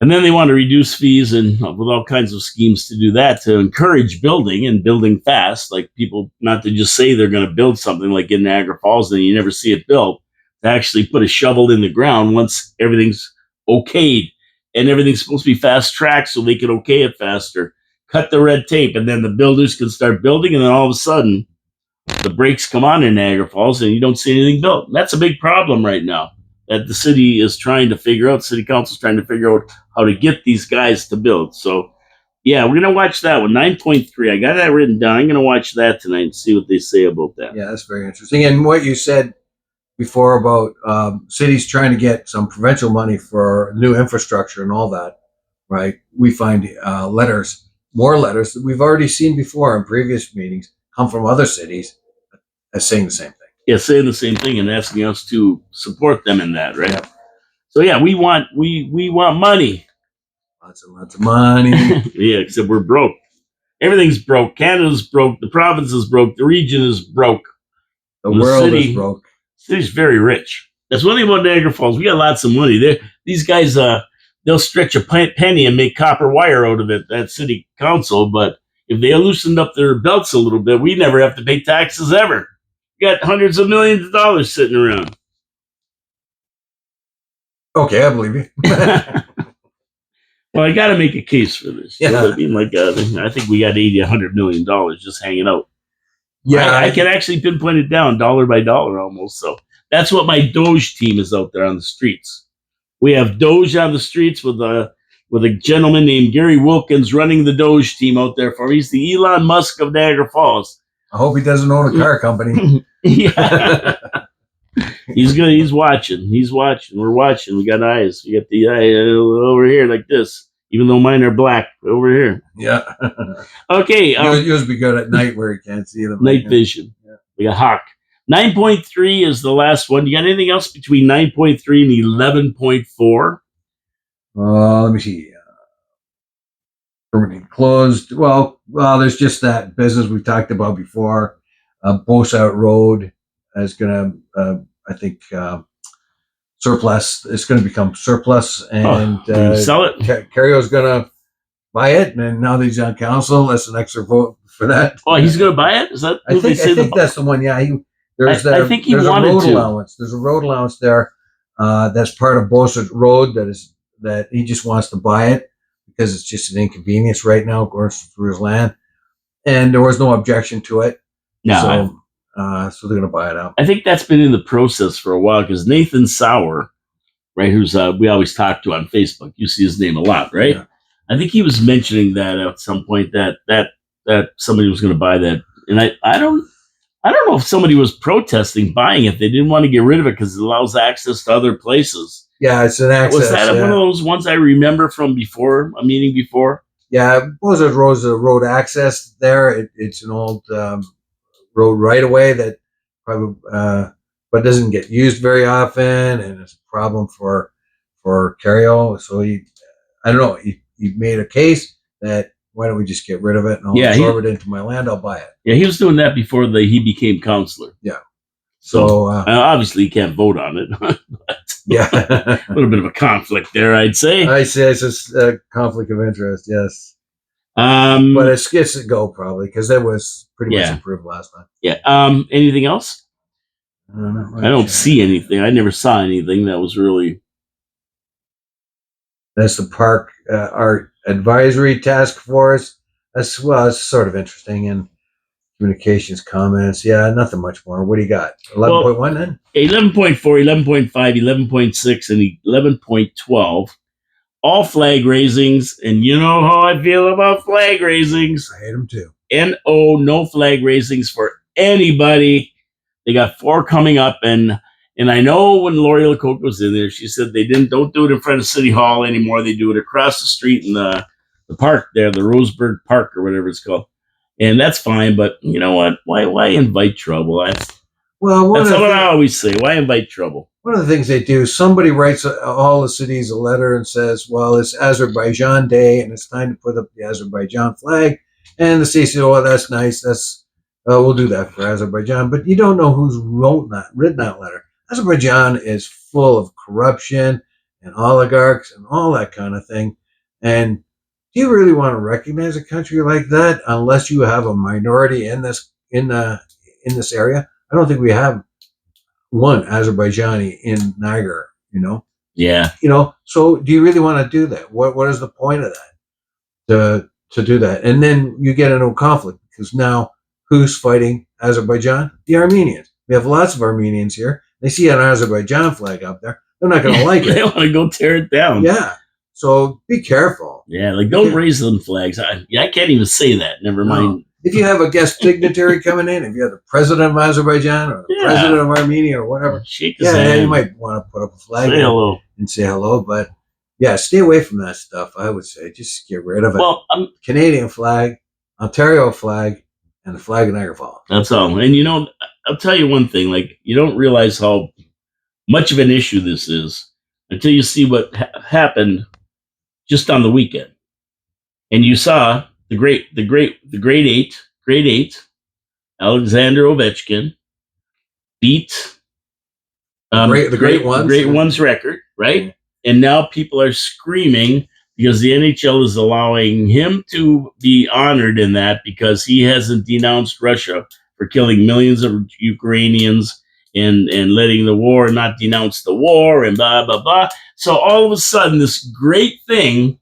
and then they want to reduce fees and with all kinds of schemes to do that, to encourage building and building fast, like people not to just say they're going to build something like in Niagara Falls and you never see it built, to actually put a shovel in the ground once everything's okayed, and everything's supposed to be fast tracked so they can okay it faster. Cut the red tape, and then the builders can start building, and then all of a sudden the brakes come on in Niagara Falls and you don't see anything built. That's a big problem right now that the city is trying to figure out. City council is trying to figure out how to get these guys to build. So yeah, we're going to watch that one. 9.3. I got that written down. I'm going to watch that tonight and see what they say about that. Yeah, that's very interesting. And what you said before about cities trying to get some provincial money for new infrastructure and all that, right? We find more letters that we've already seen before in previous meetings come from other cities as saying the same thing. Yeah, saying the same thing and asking us to support them in that, right? Yep. So yeah, we want money. Lots and lots of money. Yeah, except we're broke. Everything's broke. Canada's broke. The province is broke. The region is broke. The world is broke. The city's very rich. That's one thing about Niagara Falls. We got lots of money. These guys, they'll stretch a penny and make copper wire out of it, that city council. But if they loosened up their belts a little bit, we never have to pay taxes ever. We got hundreds of millions of dollars sitting around. Okay, I believe you. Well, I got to make a case for this. Yeah. You know what I mean? Like, I think we got $80, $100 million just hanging out. Yeah, I can actually pinpoint it down dollar by dollar almost. So that's what my Doge team is out there on the streets. We have Doge on the streets with a gentleman named Gary Wilkins running the Doge team out there for him. He's the Elon Musk of Niagara Falls. I hope he doesn't own a car company. Yeah. He's good. He's watching. He's watching. We're watching. We got eyes. We got the eye over here like this, even though mine are black over here. Yeah. Okay. Yours be good at night where you can't see them. Night vision. Yeah. We got Hawk. 9.3 is the last one. You got anything else between 9.3 and 11.4? Let me see. Permanently closed. Well, there's just that business we talked about before. Bosaut Road is going to, I think, surplus. It's going to become surplus, and sell it. Carrio's going to buy it. And now that he's on council, that's an extra vote for that. Oh, he's going to buy it? Is that? I think that's the one. Yeah, I think he there's wanted a road to. allowance. There's a road allowance there. That's part of Bosaut Road. That he just wants to buy it because it's just an inconvenience right now going through his land, and there was no objection to it. No, so they're going to buy it out. I think that's been in the process for a while because Nathan Sauer, right, who's we always talk to on Facebook. You see his name a lot, right? Yeah. I think he was mentioning that at some point that somebody was going to buy that, and I don't know if somebody was protesting buying it. They didn't want to get rid of it because it allows access to other places. Yeah, it's an access. Was that one of those ones I remember from before a meeting before? Yeah, Bosaut Road's a road access there. It's an old road right away that probably but doesn't get used very often, and it's a problem for Carrio. So I don't know. He made a case that why don't we just get rid of it and I'll absorb it into my land? I'll buy it. Yeah, he was doing that before he became councillor. Yeah. So obviously he can't vote on it. Yeah. A little bit of a conflict there, I'd say. I say it's a conflict of interest, yes. But it gets to go probably because that was pretty much approved last time. Yeah. Anything else? I don't see anything. I never saw anything that was really. That's the Park Art Advisory Task Force. It's sort of interesting. And communications comments. Yeah, nothing much more. What do you got? 11.1 then? 11.4, 11.5, 11.6, and 11.12. All flag raisings. And you know how I feel about flag raisings. I hate them too. No flag raisings for anybody. They got 4 coming up. And I know when Lori LaCoque was in there, she said don't do it in front of City Hall anymore. They do it across the street in the park there, the Roseburg Park or whatever it's called. And that's fine, but you know what? Why invite trouble? That's what I always say. Why invite trouble? One of the things they do, somebody writes all the cities a letter and says, well, it's Azerbaijan Day and it's time to put up the Azerbaijan flag. And the city says, oh, that's nice. We'll do that for Azerbaijan. But you don't know who's written that letter. Azerbaijan is full of corruption and oligarchs and all that kind of thing. And do you really want to recognize a country like that unless you have a minority in this area? I don't think we have one Azerbaijani in Niagara, Yeah. So do you really want to do that? What is the point of that? To do that. And then you get into a conflict because now who's fighting Azerbaijan? The Armenians. We have lots of Armenians here. They see an Azerbaijan flag up there. They're not going to like it. They want to go tear it down. Yeah. So be careful. Yeah, don't raise them flags. I can't even say that. Never mind. If you have a guest dignitary coming in, if you have the president of Azerbaijan or the president of Armenia or whatever, shake his hand. You might want to put up a flag and say hello. But yeah, stay away from that stuff. I would say just get rid of it. Well, Canadian flag, Ontario flag, and the flag of Niagara Falls. That's all. And I'll tell you one thing. You don't realize how much of an issue this is until you see what happened just on the weekend, and you saw the grade 8, Alexander Ovechkin beat the great ones record, right? And now people are screaming because the NHL is allowing him to be honored in that because he hasn't denounced Russia for killing millions of Ukrainians and letting the war not denounce the war and blah, blah, blah. So all of a sudden, this great thing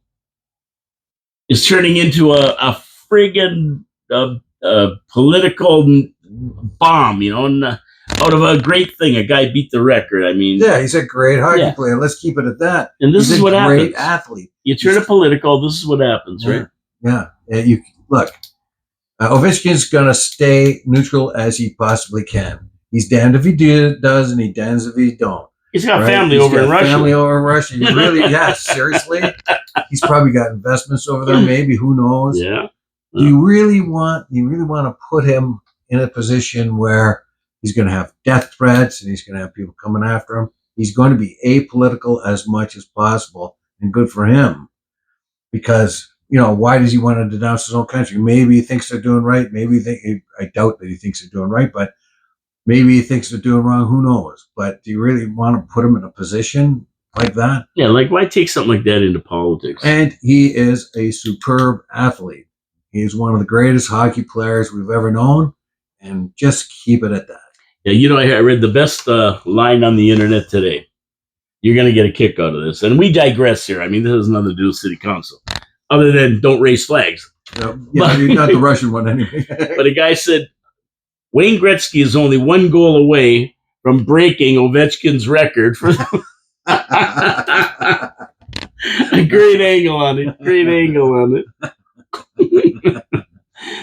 is turning into a friggin' political bomb, And out of a great thing. A guy beat the record. I mean, Yeah, he's a great hockey Yeah. player. Let's keep it at that. and this He's is a what great happens. athlete. You turn it political. This is what happens, right? Yeah. You look. Ovechkin's gonna stay neutral as he possibly can. He's damned if he does, and he damned if he don't. He's got Right? family He's over got in Russia. Family over in Russia. You really? Yeah. Seriously. He's probably got investments over there. Maybe, who knows? Yeah. Do you really want to put him in a position where he's going to have death threats and he's going to have people coming after him? He's going to be apolitical as much as possible, and good for him. Because, why does he want to denounce his own country? Maybe he thinks they're doing right. I doubt that he thinks they're doing right, but maybe he thinks they're doing wrong. Who knows? But do you really want to put him in a position like that? Yeah, like why take something like that into politics? And he is a superb athlete. He's one of the greatest hockey players we've ever known, and just keep it at that. Yeah, I read the best line on the internet today. You're going to get a kick out of this. And we digress here. I mean, this has nothing to do with city council, other than don't raise flags. Yeah, not the Russian one anyway. But a guy said, Wayne Gretzky is only one goal away from breaking Ovechkin's record for a great angle on it.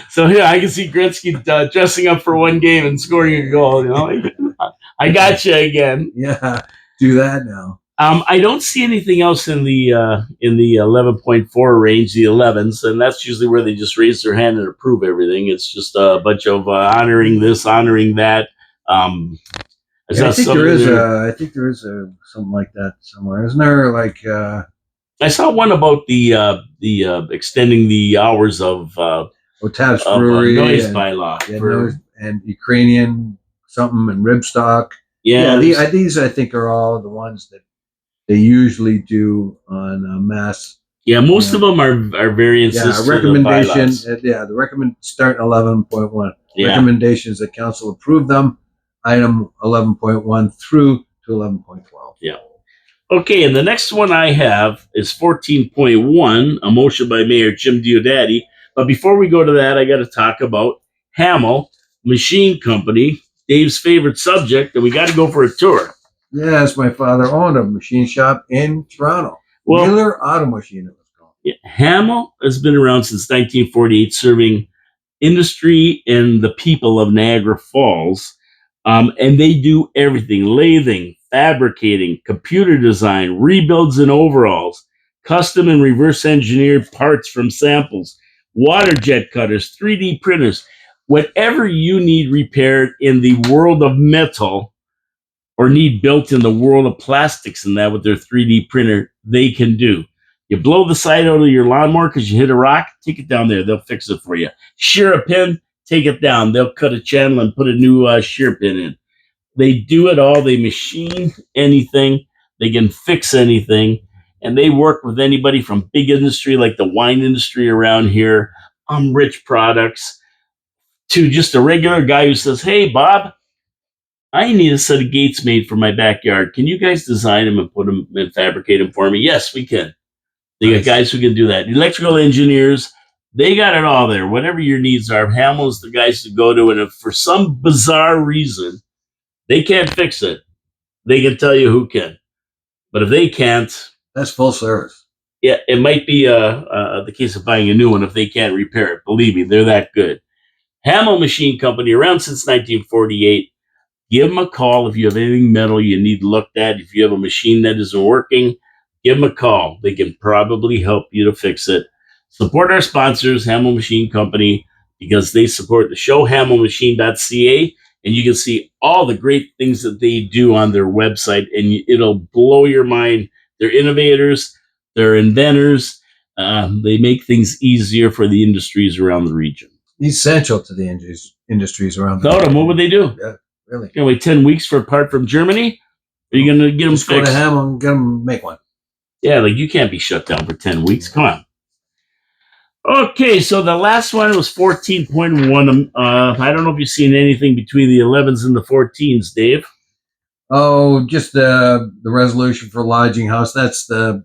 So here I can see Gretzky dressing up for one game and scoring a goal. I got you again. Yeah, do that now. I don't see anything else in the 11.4 range, the 11s, and that's usually where they just raise their hand and approve everything. It's just a bunch of honoring this, honoring that. I think there is something like that somewhere, isn't there? Like I saw one about the extending the hours of Taps Brewery noise bylaw and Ukrainian something and Ribstock. Yeah, these I think are all the ones that they usually do on mass. Yeah, most of them are variances. Yeah, recommendation. The recommend start 11.1. Yeah. Recommendations that council approve them. Item 11.1 through to 11.12. Yeah. Okay, and the next one I have is 14.1, a motion by Mayor Jim Diodati. But before we go to that, I got to talk about Hamel Machine Company, Dave's favorite subject, and we got to go for a tour. Yes, my father owned a machine shop in Toronto. Wheeler Auto Machine, it was called. Yeah, Hamel has been around since 1948, serving industry and the people of Niagara Falls. And they do everything: lathing, fabricating, computer design, rebuilds and overhauls, custom and reverse engineered parts from samples, water jet cutters, 3D printers, whatever you need repaired in the world of metal or need built in the world of plastics and that with their 3D printer, they can do. You blow the side out of your lawnmower because you hit a rock, take it down there. They'll fix it for you. Shear a pin, take it down. They'll cut a channel and put a new shear pin in. They do it all. They machine anything. They can fix anything. And they work with anybody from big industry like the wine industry around here, Rich Products, to just a regular guy who says, hey, Bob, I need a set of gates made for my backyard. Can you guys design them and put them and fabricate them for me? Yes, we can. They got guys who can do that. Electrical engineers, they got it all there. Whatever your needs are, Hamel's the guys to go to. And if for some bizarre reason they can't fix it, they can tell you who can. But if they can't, that's full service. Yeah, it might be the case of buying a new one if they can't repair it. Believe me, they're that good. Hamel Machine Company, around since 1948. Give them a call if you have anything metal you need looked at. If you have a machine that isn't working, give them a call. They can probably help you to fix it. Support our sponsors, Hamel Machine Company, because they support the show, hamelmachine.ca, and you can see all the great things that they do on their website, and it'll blow your mind. They're innovators. They're inventors. They make things easier for the industries around the region. Essential to the industries around the region. Without them, what would they do? Yeah. Really? You're going to wait 10 weeks for a part from Germany? Are you going to get them Just fixed? Go to Hamel and get them make one. Yeah, like you can't be shut down for 10 weeks. Come on. Okay, so the last one was 14.1. I don't know if you've seen anything between the 11s and the 14s, Dave. Oh, just the resolution for lodging house. That's the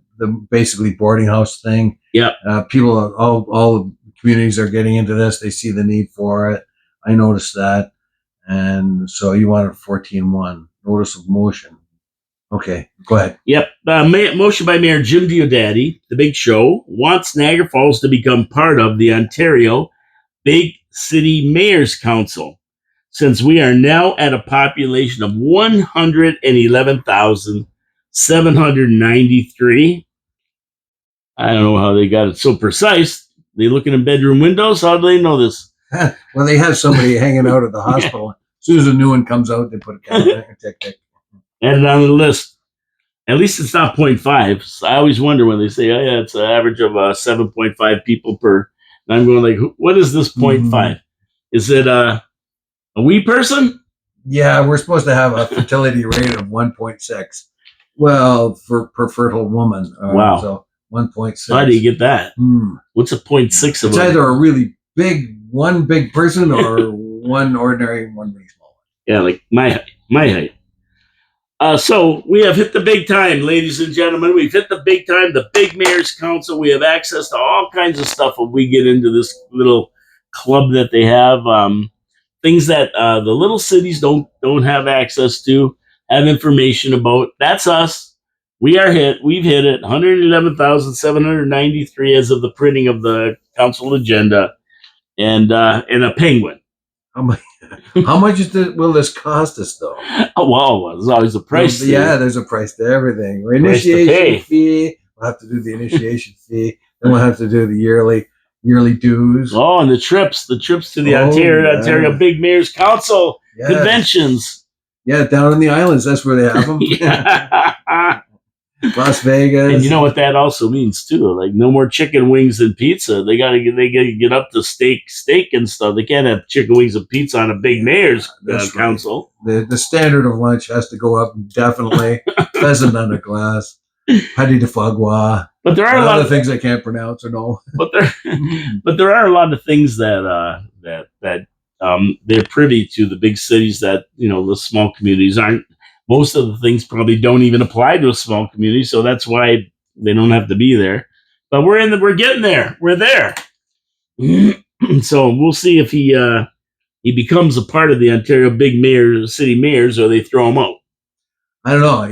basically boarding house thing. Yeah. People, all communities are getting into this. They see the need for it. I noticed that. And so you wanted 14.1, notice of motion. Okay, go ahead. Yep. Motion by Mayor Jim Diodati, The Big Show, wants Niagara Falls to become part of the Ontario Big City Mayors Council, since we are now at a population of 111,793. I don't know how they got it so precise. They looking in bedroom windows? How do they know this? Well, they have somebody hanging out at the hospital. As soon as a new one comes out, they put a camera and tick. Add it on the list. At least it's not 0.5. So I always wonder when they say, oh, yeah, it's an average of 7.5 people per. And I'm going like, what is this 0.5? Is it a wee person? Yeah, we're supposed to have a fertility rate of 1.6. Well, per fertile woman. Wow. So 1.6. How do you get that? What's a 0.6 of It's either a really one big person or one ordinary, one really small one. Yeah, like my height. So we have hit the big time, ladies and gentlemen. We've hit the big time, the Big Mayors Council. We have access to all kinds of stuff when we get into this little club that they have. Things that the little cities don't have access to, have information about. That's us. We are hit. We've hit it. 111,793 as of the printing of the council agenda, and a penguin. How much will this cost us, though? Oh, well, there's always a price. Yeah, there's a price to everything. Initiation fee. We'll have to do the initiation fee. Then we'll have to do the yearly dues. Oh, and the trips to the Ontario Big Mayors Council conventions. Yeah, down in the islands. That's where they have them. Las Vegas. And you know what that also means too? Like no more chicken wings and pizza. They gotta get up to steak and stuff. They can't have chicken wings and pizza on a Big Mayors council. Right. The standard of lunch has to go up definitely. Pheasant on a glass, patty de foie gras. But there are a lot of things I can't pronounce or know. But there are a lot of things that they're privy to, the big cities that the small communities aren't. Most of the things probably don't even apply to a small community, so that's why they don't have to be there. But we're getting there. We're there. So we'll see if he becomes a part of the Ontario Big City Mayors, or they throw him out. I don't know.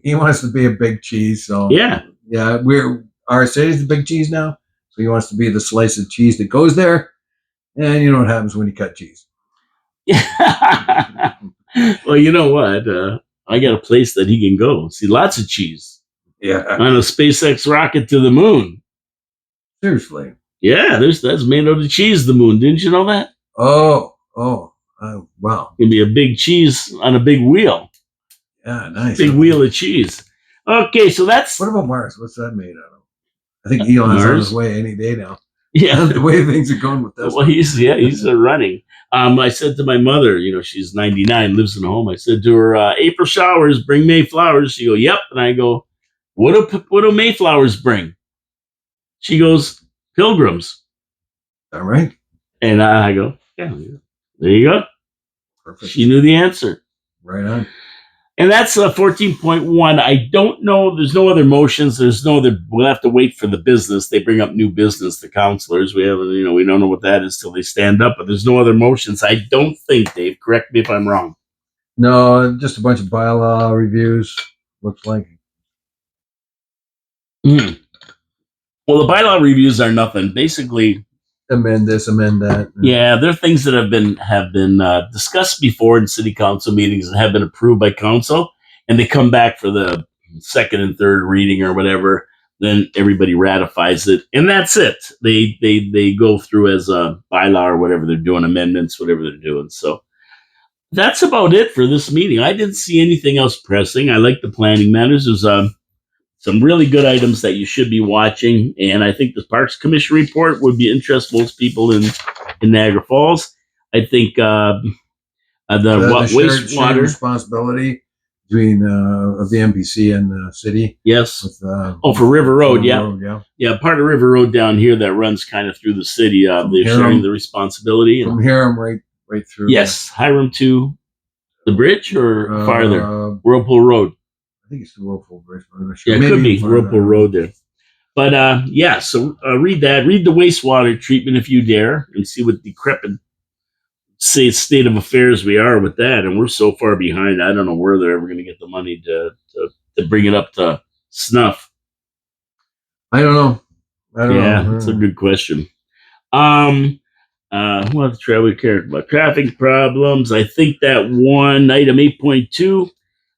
He wants to be a big cheese, so yeah. Our city's the big cheese now, so he wants to be the slice of cheese that goes there. And you know what happens when you cut cheese. Well, you know what? I got a place that he can go. See lots of cheese. Yeah. On a SpaceX rocket to the moon. Seriously. Yeah, that's made out of cheese, the moon. Didn't you know that? Oh, wow. It'd be a big cheese on a big wheel. Yeah, nice. Big wheel of cheese. Okay, so that's... What about Mars? What's that made out of? I think Elon's on his way any day now. Yeah. The way things are going with this. Well, he's running. I said to my mother, she's 99, lives in a home. I said to her, April showers bring May flowers. She goes, yep. And I go, what do May flowers bring? She goes, pilgrims. All right. And I go, yeah, there you go. Perfect. She knew the answer. Right on. And that's 14.1. I don't know. There's no other motions. We'll have to wait for the business. They bring up new business, the councilors. We haven't, we don't know what that is till they stand up, but there's no other motions. I don't think, Dave, correct me if I'm wrong. No, just a bunch of bylaw reviews, looks like. Well, the bylaw reviews are nothing. Basically, amend this, amend that. Yeah, they're things that have been discussed before in city council meetings and have been approved by council, and they come back for the second and third reading or whatever. Then everybody ratifies it, and that's it. They go through as a bylaw or whatever they're doing, amendments, whatever they're doing. So that's about it for this meeting. I didn't see anything else pressing. I like the planning matters. There's some really good items that you should be watching. And I think the Parks Commission report would be interest most people in Niagara Falls. I think the wastewater responsibility between of the MPC and the city. Yes. With, for River Road. Yeah. Yeah. Part of River Road down here that runs kind of through the city. They're sharing the responsibility. From Hiram right through. Yes. Hiram to the bridge or farther? Whirlpool Road. I think it's the Whirlpool Bridge. I'm not sure. Yeah, it could be Whirlpool Road there. But so read that. Read the wastewater treatment if you dare, and see what decrepit state of affairs we are with that, and we're so far behind. I don't know where they're ever going to get the money to bring it up to snuff. I don't know. I don't know. That's a good question. What we care about? Traffic problems. I think that one item 8.2,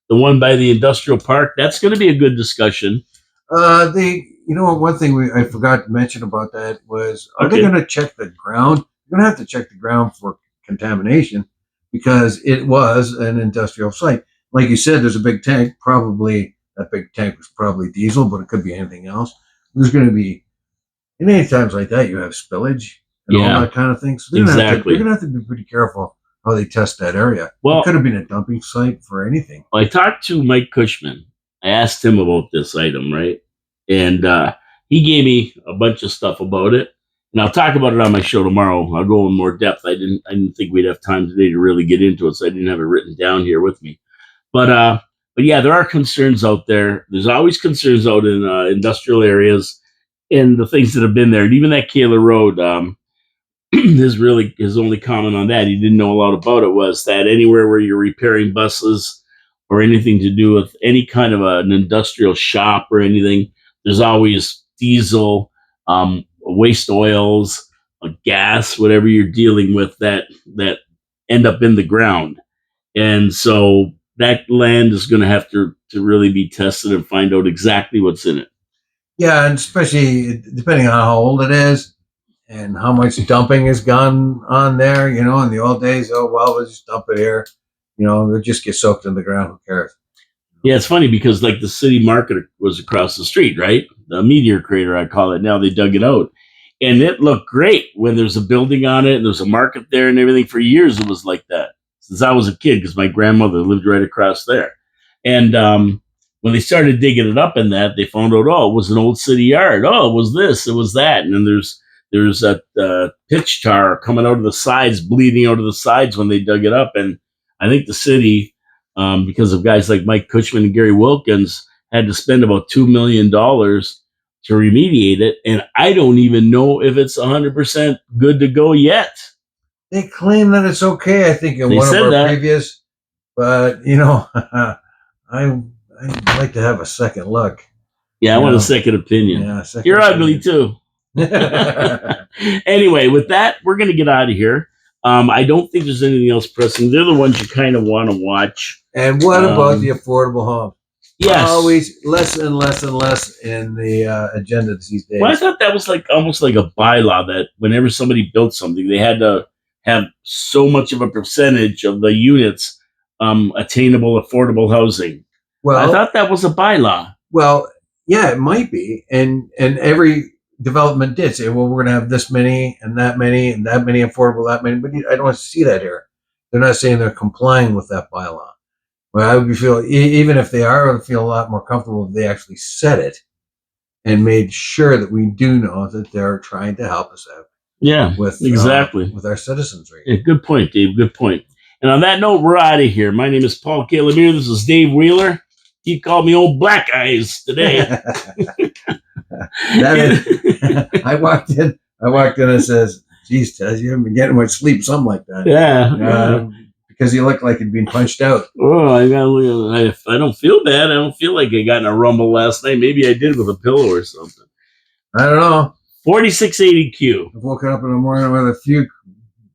the one by the industrial park, that's going to be a good discussion. One thing I forgot to mention about that was, are they going to check the ground? They're going to have to check the ground for contamination because it was an industrial site. Like you said, there's a big tank. Probably that big tank was probably diesel, but it could be anything else. There's going to be, in any times like that, you have spillage and all that kind of thing. So they're going to have to be pretty careful how they test that area. Well, it could have been a dumping site for anything. I talked to Mike Cushman. I asked him about this item, right? And he gave me a bunch of stuff about it. And I'll talk about it on my show tomorrow. I'll go in more depth. I didn't think we'd have time today to really get into it, so I didn't have it written down here with me. But yeah, there are concerns out there. There's always concerns out in industrial areas and the things that have been there. And even that Kaler Road, his only comment on that, he didn't know a lot about it, was that anywhere where you're repairing buses or anything to do with any kind of an industrial shop or anything, there's always diesel, waste oils, gas, whatever you're dealing with that end up in the ground. And so that land is going to have to really be tested and find out exactly what's in it. Yeah, and especially depending on how old it is and how much dumping has gone on there. In the old days, we'll just dump it here. It'll just get soaked in the ground. Who cares? Yeah, it's funny because like the city market was across the street, right? The meteor crater, I call it now. They dug it out. And it looked great when there's a building on it and there's a market there and everything. For years, it was like that since I was a kid because my grandmother lived right across there. And when they started digging it up in that, they found out, it was an old city yard. Oh, it was this, it was that. And then there's that pitch tar coming out of the sides, bleeding out of the sides when they dug it up. And I think the city, because of guys like Mike Cushman and Gary Wilkins, had to spend about $2 million to remediate it. And I don't even know if it's 100% good to go yet. They claim that it's okay, I think, in one of our previous. But, I'd like to have a second look. Yeah, I want a second opinion. Yeah, You're ugly, too. Anyway, with that, we're going to get out of here. I don't think there's anything else pressing. They're the ones you kind of want to watch. And what about the affordable home? Yes. Always less and less and less in the agenda these days. Well, I thought that was almost like a bylaw that whenever somebody built something, they had to have so much of a percentage of the units attainable, affordable housing. Well, I thought that was a bylaw. Well, yeah, it might be. And every development did say, well, we're going to have this many and that many and that many affordable, that many. But I don't see that here. They're not saying they're complying with that bylaw. Well, I would feel, even if they are, I would feel a lot more comfortable if they actually said it and made sure that we do know that they're trying to help us out. Yeah, exactly. With our citizens rate. Yeah, good point, Dave. Good point. And on that note, we're out of here. My name is Paul Calamere. This is Dave Wheeler. He called me old black eyes today. I walked in and says, geez, Tez, you haven't been getting much sleep, something like that. Yeah. Because you look like you'd been punched out. Oh, I don't feel bad. I don't feel like I got in a rumble last night. Maybe I did with a pillow or something. I don't know. 4680Q. I've woken up in the morning with a few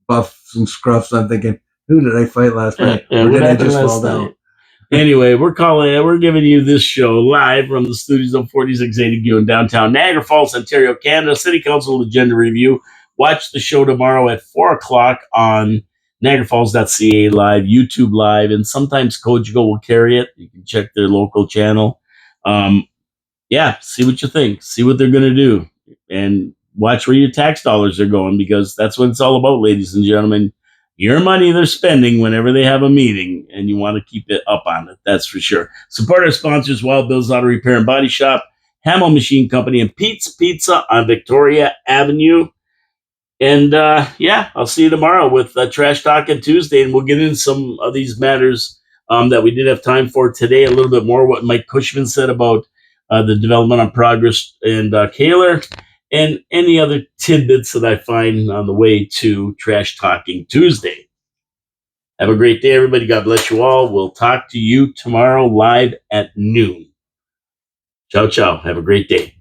buffs and scruffs. I'm thinking, who did I fight last night? Or did I just fall down? Anyway, we're giving you this show live from the studios of 4680Q in downtown Niagara Falls, Ontario, Canada. City Council Agenda Review. Watch the show tomorrow at 4:00 on NiagaraFalls.ca live, YouTube live, and sometimes Cogeco will carry it. You can check their local channel. See what you think. See what they're going to do. And watch where your tax dollars are going, because that's what it's all about, ladies and gentlemen. Your money they're spending whenever they have a meeting, and you want to keep it up on it. That's for sure. Support our sponsors, Wild Bill's Auto Repair and Body Shop, Hamill Machine Company, and Pete's Pizza on Victoria Avenue. And I'll see you tomorrow with Trash Talking Tuesday, and we'll get into some of these matters that we did have time for today. A little bit more what Mike Cushman said about the development on Progress and Kaler, and any other tidbits that I find on the way to Trash Talking Tuesday. Have a great day, everybody. God bless you all. We'll talk to you tomorrow live at noon. Ciao, ciao. Have a great day.